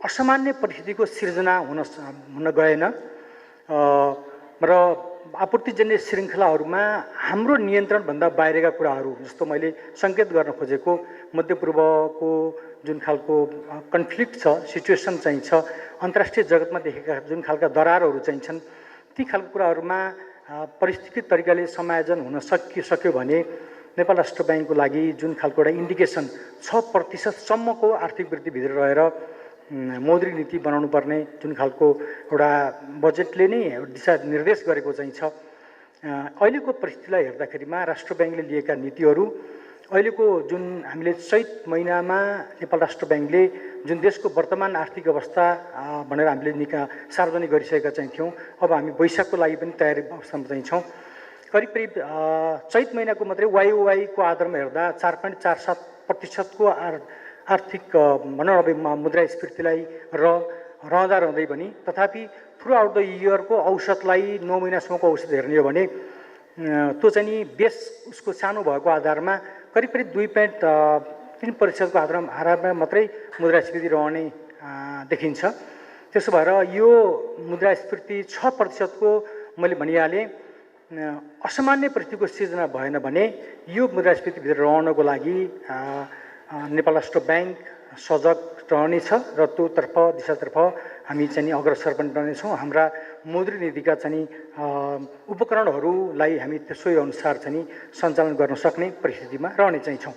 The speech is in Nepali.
असामान्य परिस्थितिको सिर्जना हुन गएन र आपूर्तिजन्य श्रृङ्खलाहरूमा हाम्रो नियन्त्रणभन्दा बाहिरका कुराहरू जस्तो मैले सङ्केत गर्न खोजेको मध्यपूर्वको जुन खालको कन्फ्लिक्ट छ, सिचुएसन चाहिँ छ, अन्तर्राष्ट्रिय जगतमा देखेका जुन खालका दरारहरू चाहिँ छन्, ती खालको कुराहरूमा परिस्थितिक तरिकाले समायोजन हुन सक्यो भने नेपाल राष्ट्र ब्याङ्कको लागि जुन खालको एउटा इन्डिकेसन 6% सम्मको आर्थिक वृद्धिभित्र रहेर मौद्रिक नीति बनाउनु पर्ने जुन खालको एउटा बजेटले नै दिशानिर्देश गरेको चाहिँ छ। अहिलेको परिस्थितिलाई हेर्दाखेरिमा राष्ट्र ब्याङ्कले लिएका नीतिहरू अहिलेको जुन हामीले चैत महिनामा नेपाल राष्ट्र ब्याङ्कले जुन देशको वर्तमान आर्थिक अवस्था भनेर हामीले सार्वजनिक गरिसकेका चाहिँ थियौँ, अब हामी वैशाखको लागि पनि तयारी अवस्थामा चाहिँ छौँ। करिब चैत महिनाको मात्रै वाइओवाईको आधारमा हेर्दा 4.47% को आर्थिक भनौँ अब मुद्रास्फीतिलाई रहँदै पनि तथापि थ्रु आउट द इयरको औसतलाई 9 महिनासम्मको औसत हेर्ने हो भने त्यो चाहिँ नि बेस उसको सानो भएको आधारमा करिब 2.3% को आधारमा मात्रै मुद्रास्फीति रहने देखिन्छ। त्यसो भएर यो मुद्रास्फीति 6% को मैले भनिहालेँ असामान्य परिस्थितिको सिर्जना भएन भने यो मुद्रास्फीतिभित्र रहनको लागि नेपाल राष्ट्र ब्याङ्क सजग रहनेछ र त्योतर्फ दिशातर्फ हामी चाहिँ अग्रसर पनि रहनेछौँ। हाम्रा मौद्रिक नीतिका चाहिँ उपकरणहरूलाई हामी त्यसै अनुसार चाहिँ सञ्चालन गर्न सक्ने परिस्थितिमा रहने चाहिँ छौँ।